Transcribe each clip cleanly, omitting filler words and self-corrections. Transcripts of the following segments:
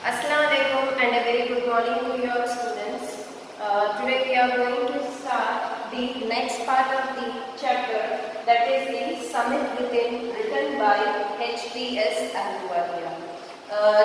Assalamu alaikum and a very good morning to your students. Today we are going to start the next part of the chapter, that is the Summit Within, written by H.P.S. Ahluwalia.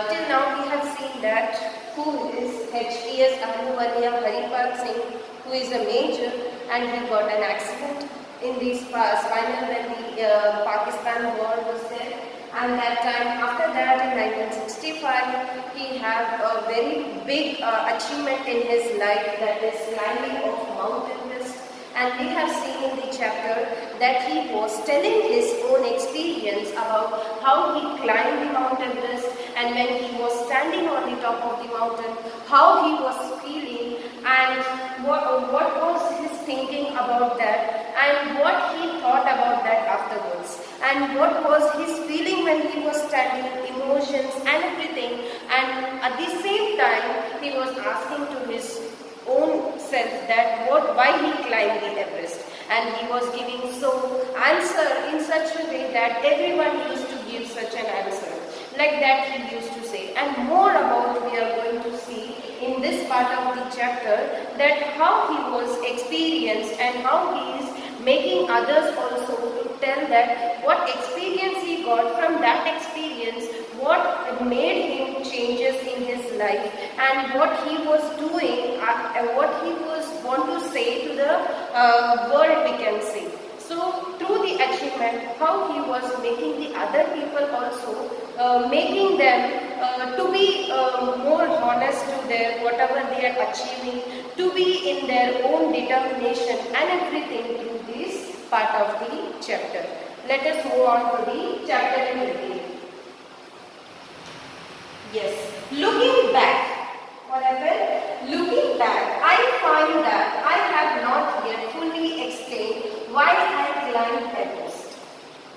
Till now we have seen that who is H.P.S. Ahluwalia Haripal Singh, who is a major, and he got an accident in the spinal when the Pakistan war was there. And that time, after that in 1965, he had a very big achievement in his life, that is climbing of Mount Everest. And we have seen in the chapter that he was telling his own experience about how he climbed the Mount Everest, and when he was standing on the top of the mountain, how he was feeling and what was his thinking about that, and what he thought about that afterwards, and what was his feeling when he was standing, emotions and everything. And at the same time he was asking to his own self that why he climbed the Everest, and he was giving so answer in such a way that everyone used to give such an answer. Like that he used to say, and more about we are going to see in this part of the chapter, that how he was experienced and how he is making others also to tell that what experience he got from that experience, what made him changes in his life, and what he was doing, what he was want to say to the world, we can say. So through the achievement, how he was making the other people also, making them to be more honest to their whatever they are achieving, to be in their own determination and everything through this part of the chapter. Let us move on to the chapter in detail. Yes, looking back, what happened? Looking back, I find that I have not yet fully explained why I climbed Everest.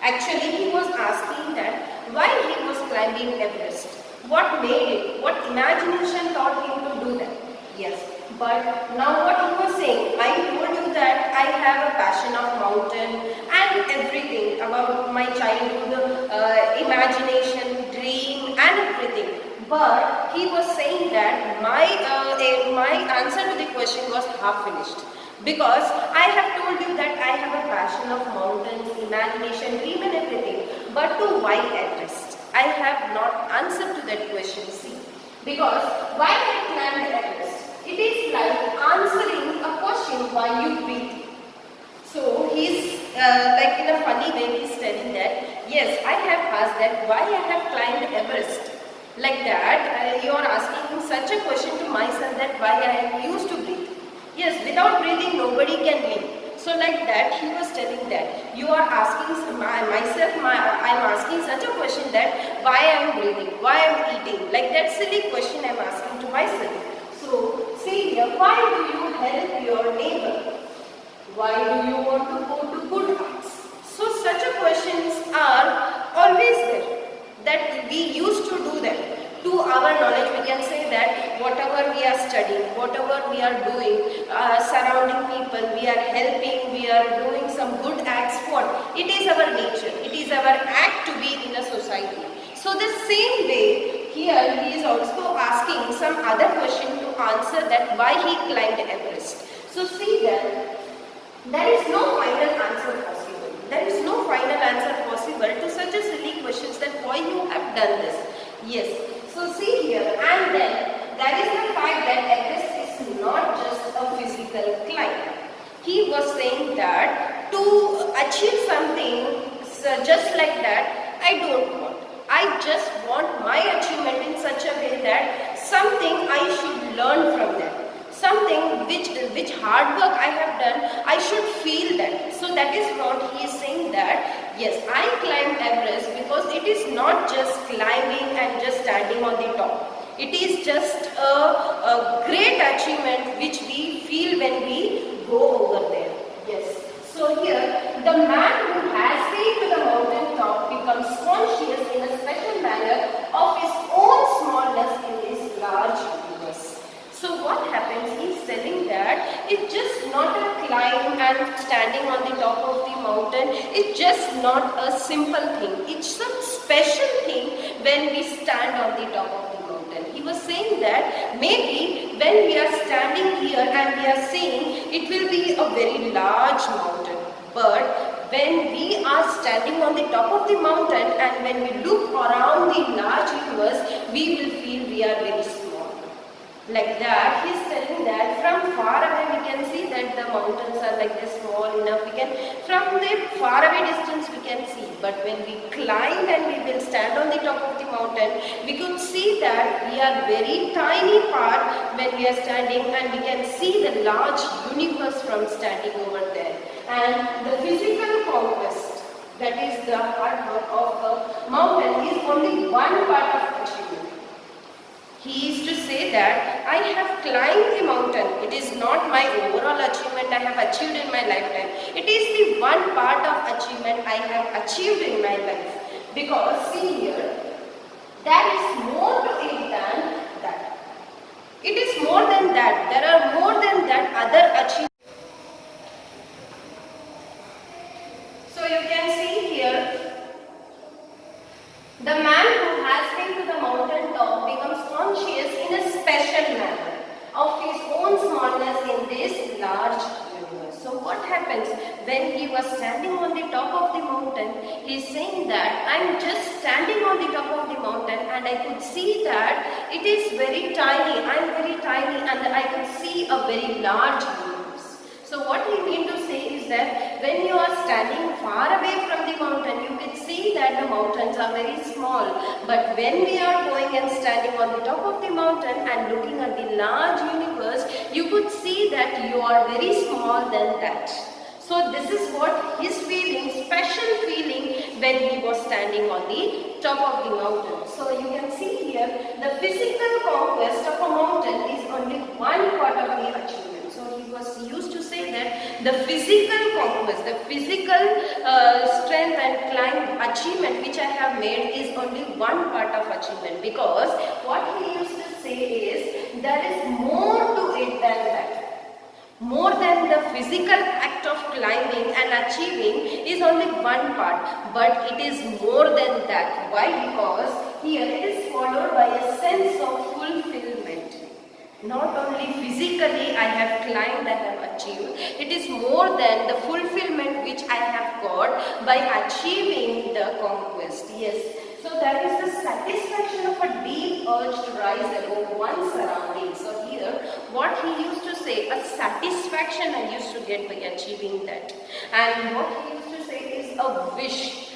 Actually, he was asking that why he was climbing Everest. What made it? What imagination taught him to do that? Yes, but now what he was saying, I told you that I have a passion of mountain and everything about my childhood, imagination, dream and everything. But he was saying that my answer to the question was half finished. Because I have told you that I have a passion of mountains, imagination, dream and everything. But to why Everest? I have not answered to that question, see. Because why I climbed Everest? It is like answering a question why you breathe. So he's like in a funny way he's telling that, yes, I have asked that why I have climbed Everest. Like that, you are asking such a question to myself that why I used to breathe. Yes, without breathing nobody can live. So like that he was telling that you are asking I'm asking such a question that why I am breathing, why I am eating. Like that silly question I am asking to myself. So see here, why do you help your neighbor? Why do you want to go to good arts? So such a questions are always there, that we used to do that. To our knowledge, we can say that whatever we are studying, whatever we are doing, surrounding people, we are helping, we are doing some good acts, what? It is our nature, it is our act to be in a society. So the same way, here he is also asking some other question to answer that why he climbed Everest. So see that there is no final answer possible. There is no final answer possible to such a silly questions that why you have done this. Yes. So see here, and then there is the fact that Everest is not just a physical climb. He was saying that to achieve something just like that, I don't want. I just want my achievement in such a way that something I should learn from that. Something which hard work I have done, I should feel that. So that is what he is saying that, yes, I climbed Everest because it is not just climbing and just standing on the top. It is just a great achievement which we feel when we go over there. Yes. So here, the man who has been to the mountain top becomes conscious in a special manner of his own smallness in this large universe. So what happens, he is telling that it's just not a climb and standing on the top of the mountain. It's just not a simple thing. It's some special thing when we stand on the top of the mountain. He was saying that maybe when we are standing here and we are seeing, it will be a very large mountain. But when we are standing on the top of the mountain and when we look around the large universe, we will feel we are very small. Like that, he is telling that from far away we can see that the mountains are like this small enough. From the far away distance we can see. But when we climb and we will stand on the top of the mountain, we could see that we are very tiny part when we are standing, and we can see the large universe from standing over there. And the physical conquest, that is the hard work of the mountain, is only one part of achievement. He used to say that I have climbed the mountain. It is not my overall achievement I have achieved in my lifetime. It is the one part of achievement I have achieved in my life. Because see here, there is more to it than that. It is more than that. There are more than that other achievements. So you can see here, the man who has been to the mountain top becomes conscious in a special manner of his own smallness in this large universe. So what happens when he was standing on the top of the mountain? He is saying that I am just standing on the top of the mountain and I could see that it is very tiny. I am very tiny and I could see a very large universe. So what he means to say is that when you are standing far away from the mountain, you can see that the mountains are very small. But when we are going and standing on the top of the mountain and looking at the large universe, you could see that you are very small than that. So this is what his feeling, special feeling when he was standing on the top of the mountain. So you can see here, the physical conquest of a mountain is only one part of the achievement. He used to say that the physical conquest, the physical strength and climb achievement which I have made is only one part of achievement, because what he used to say is there is more to it than that. More than the physical act of climbing and achieving is only one part, but it is more than that. Why? Because here it is followed by a sense of fulfillment. Not only physically I have climbed, I have achieved, it is more than the fulfillment which I have got by achieving the conquest. Yes, so that is the satisfaction of a deep urge to rise above one's surroundings. So here, what he used to say, a satisfaction I used to get by achieving that. And what he used to say is a wish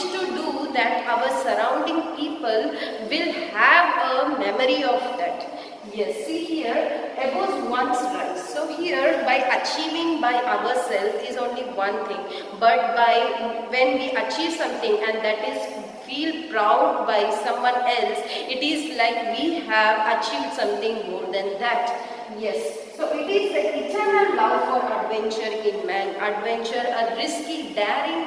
to do that our surrounding people will have a memory of that. Yes, see here, above one's rise. So here, by achieving by ourselves is only one thing, but by when we achieve something and that is feel proud by someone else, it is like we have achieved something more than that. Yes, so it is the eternal love for adventure in man. Adventure, a risky, daring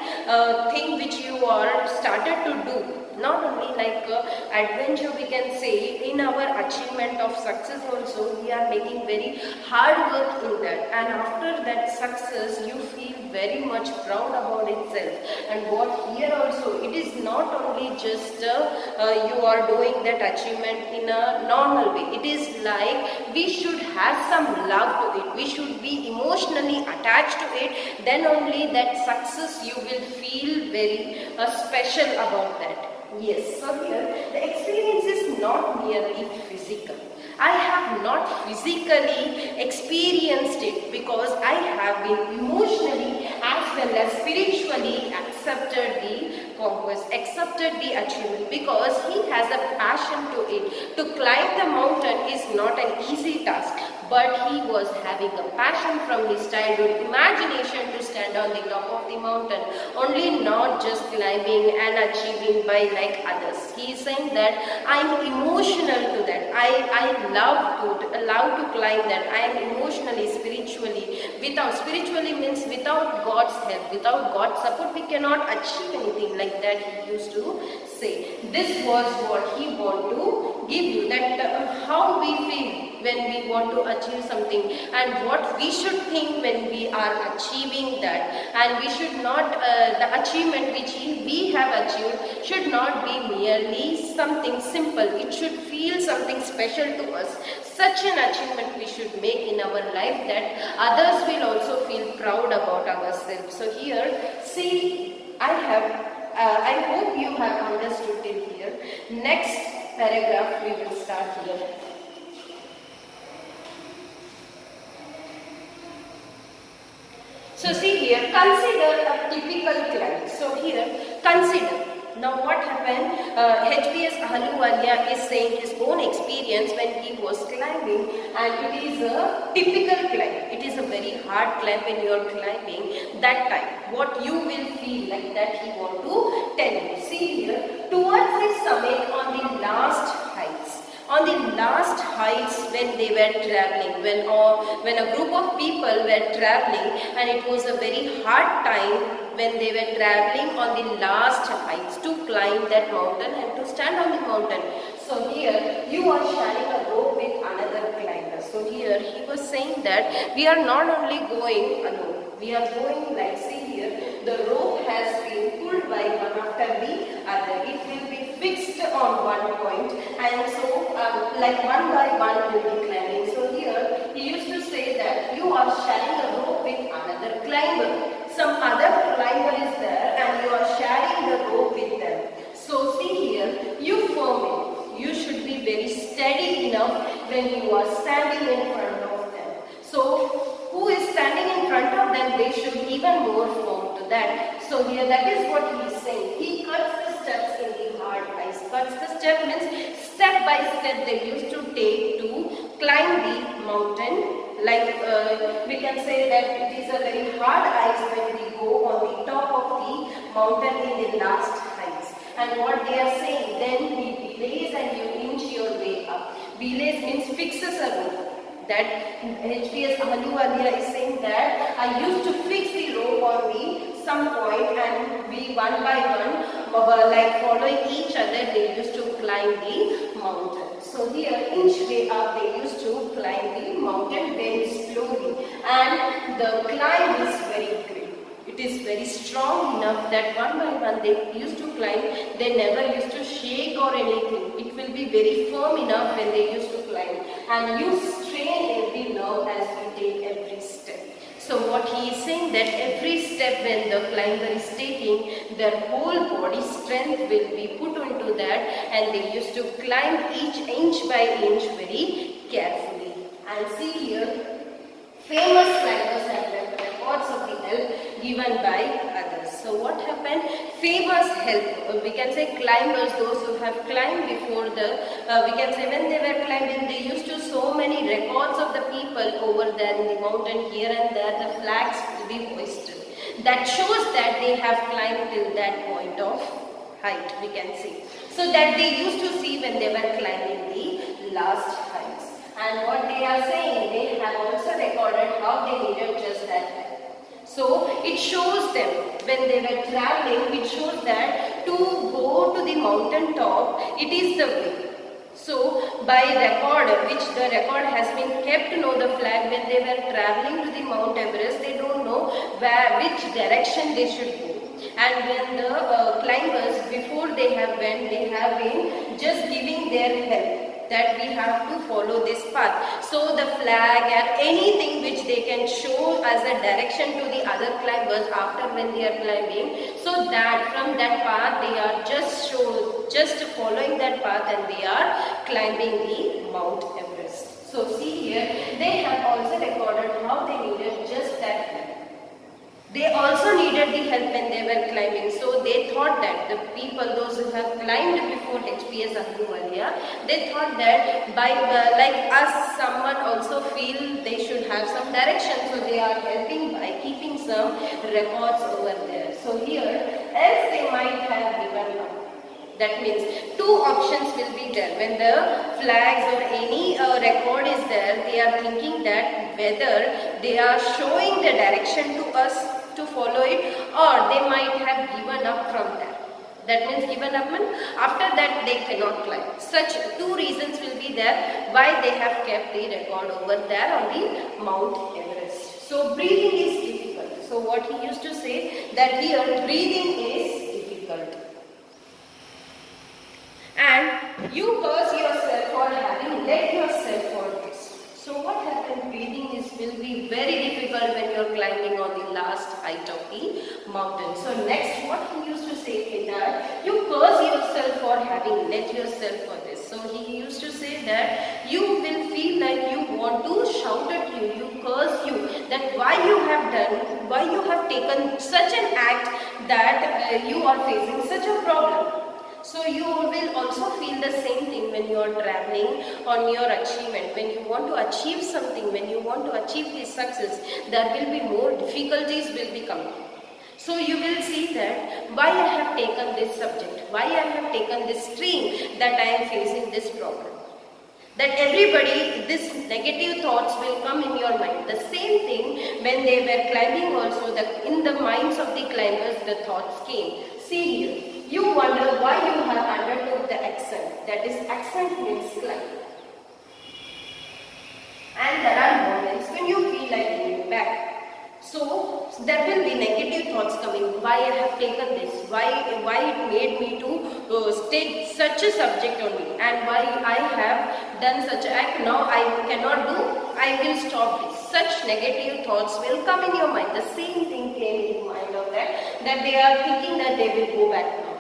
thing which you are started to do. Not only like adventure, we can say in our achievement of success also, we are making very hard work in that, and after that success you feel very much proud about itself. And what here also, it is not only just you are doing that achievement in a normal way. It is like we should have some love to it, we should be emotionally attached to it, then only that success you will feel very special about that. Yes, so here the experience is not merely physical. I have not physically experienced it, because I have been emotionally as well as spiritually accepted the conquest, accepted the achievement, because he has a passion to it. To climb the mountain is not an easy task, but he was having a passion from his childhood imagination to stand on the top of the mountain, only not just climbing and achieving by like others. He is saying that I am emotional to that. I love to climb that. I am emotionally, spiritually. Spiritually means without God's help, without God's support, we cannot achieve anything, like that he used to say. This was what he wanted to give you that how we feel when we want to achieve something and what we should think when we are achieving that, and we should not, the achievement which we have achieved should not be merely something simple. It should feel something special to us. Such an achievement we should make in our life that others will also feel proud about ourselves. So here, see, I hope you have understood till here. Next paragraph we will start here. So see here, consider a typical climb. So here, consider. Now what happened? HBS Ahluwalia is saying his own experience when he was climbing, and it is a typical climb. It is a very hard climb when you are climbing. That time, what you will feel like, that he want to tell you. See here, towards the summit on the last heights. On the last heights when they were traveling, when a group of people were traveling, and it was a very hard time when they were traveling on the last heights to climb that mountain and to stand on the mountain. So here you are sharing a rope with another climber. So here he was saying that we are not only going alone, we are going like, see here, the rope has been pulled by one after the other. It will be fixed on one point, and so like one by one will be climbing. So here he used to say that you are sharing a rope with another climber. Some other climber is there and you are sharing the rope with them. So see here, you firm it. You should be very steady enough when you are standing in front of them. So who is standing in front of them, they should even more firm to that. So here that is what he is saying. He cuts the steps in the hard ice. Cuts the step means step by step they used to take to climb the mountain. Like we can say that it is a very hard ice when we go on the top of the mountain in the last heights. And what they are saying, then he belays and you inch your way up. Belays means fixes a rope. That HBS Ahluwalia is saying that I used to fix the rope on the some point, and we one by one, like following each other, they used to climb the mountain. So here, inch way up, they used to climb the mountain very slowly, and the climb is very great. It is very strong enough that one by one they used to climb. They never used to shake or anything. It will be very firm enough when they used to climb, and you strain every nerve as we take every step. So what he is saying, that every step when the climber is taking, their whole body strength will be put into that, and they used to climb each inch by inch very carefully. And see here, famous climbers have left records of the help given by others. So what happened? Famous help, we can say climbers, those who have climbed before the, we can say when they were climbing, they used to so many records of the people over there in the mountain, here and there, the flags will be hoisted. That shows that they have climbed till that point of height, we can see. So that they used to see when they were climbing the last heights. And what they are saying, they have also recorded how they needed just that help. So it shows them when they were traveling, it shows that to go to the mountain top, it is the way. So by record, which the record has been kept to know the flag, when they were traveling to the Mount Everest, they don't know which direction they should go. And when the climbers, before they have went, they have been just giving their help, that we have to follow this path. So the flag and anything which they can show as a direction to the other climbers after when they are climbing, so that from that path they are just following that path, and they are climbing the Mount Everest. So see here, they have also recorded how they needed just that help. They also needed the help when they were climbing. So they thought that the people, those who have climbed before HBS Ahluwalia, they thought that by like us, someone also feel they should have some direction. So they are helping by keeping some records over there. So here, else they might have given up. That means two options will be there. When the flags or any record is there, they are thinking that whether they are showing the direction to us to follow it, or they might have given up from that. That means given up means after that they cannot climb. Such two reasons will be there why they have kept the record over there on the Mount Everest. So breathing is difficult. So what he used to say that here breathing is difficult. And you curse yourself for having let yourself for this. So what happens? Breathing will be very difficult when you are climbing on the last height of the mountain. So next what he used to say is that you curse yourself for having let yourself for this. So he used to say that you will feel like you want to shout at you curse you, that why you have done, why you have taken such an act that you are facing such a problem. So you will also feel the same thing when you are traveling on your achievement. When you want to achieve something, when you want to achieve this success, there will be more difficulties will be coming. So you will see that why I have taken this subject, why I have taken this stream that I am facing this problem. That everybody, this negative thoughts will come in your mind. The same thing when they were climbing also, in the minds of the climbers the thoughts came. See here. You wonder why you have undertook the ascent. That is, ascent means climb. And there are moments when you feel like going back. So there will be negative thoughts coming. Why I have taken this? Why it made me to take such a subject on me? And why I have done such an act? Now I cannot do. I will stop this. Such negative thoughts will come in your mind. The same thing came in mind of that they are thinking that they will go back now.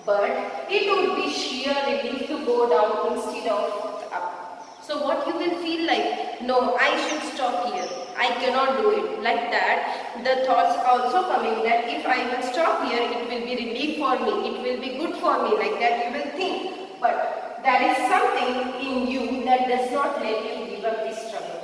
But it would be sheer relief to go down instead of up. So what you will feel like, no, I should stop here. I cannot do it. Like that, the thoughts also coming that if I will stop here, it will be relief for me. It will be good for me. Like that you will think. But there is something in you that does not let you give up this struggle.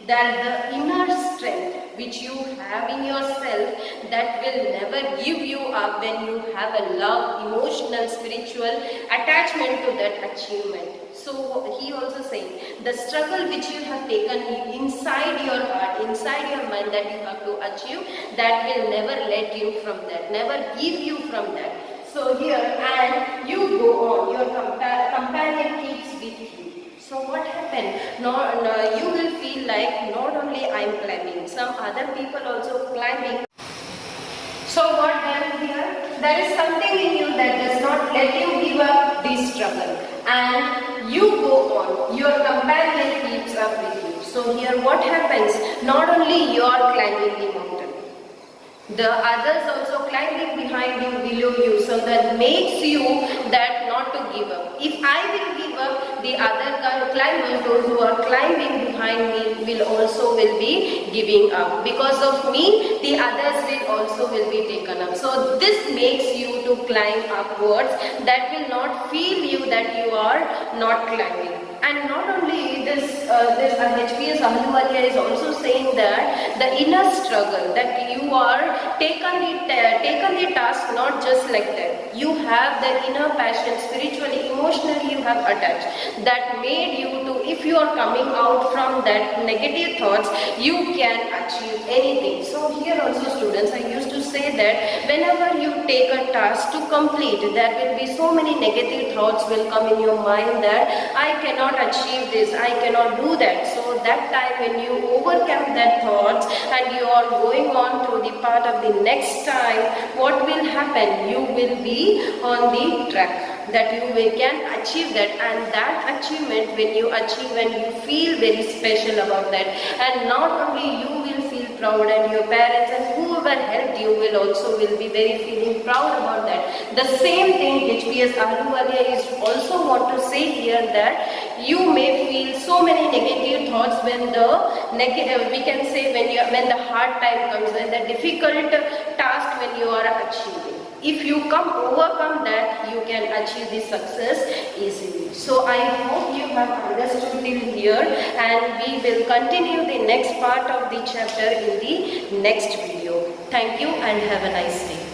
That the inner strength which you have in yourself that will never give you up when you have a love, emotional, spiritual attachment to that achievement. So he also saying the struggle which you have taken inside your heart, inside your mind that you have to achieve, that will never let you from that, never give you from that. So here, and you go on, your companion keeps with you. So what happened? You will feel like not only I am climbing, some other people also climbing. So what then here? There is something in you that does not let you give up this struggle. And you go on, your companion keeps up with you. So here what happens? Not only you are climbing the mountain, the others also climbing behind you, below you. So that makes you that not to give up. If I will give up, the other climbers, those who are climbing behind me, will be giving up. Because of me, the others will be taken up. So this makes you to climb upwards. That will not feel you that you are not climbing. And not only this HPS Ahluwalia is also saying that the inner struggle, that you are taken the task not just like that. You have the inner passion, spiritually, emotionally you have attached. That made you to, if you are coming out from that negative thoughts, you can achieve anything. So here also students, I used to say that whenever you take a task to complete, there will be so many negative thoughts will come in your mind that I cannot achieve this, I cannot do that. So that time when you overcome that thoughts and you are going on to the part of the next time, what will happen? You will be on the track that you can achieve that, and that achievement when you achieve and you feel very special about that, and not only you will feel proud and your parents and whoever helped you will be very feeling proud about that. The same thing HPS Ahluwalia is also want to say here that you may feel so many negative thoughts when we can say when the hard time comes, when the difficult task when you are achieving. If you overcome that, you can achieve the success easily. So I hope you have understood till here, and we will continue the next part of the chapter in the next video. Thank you and have a nice day.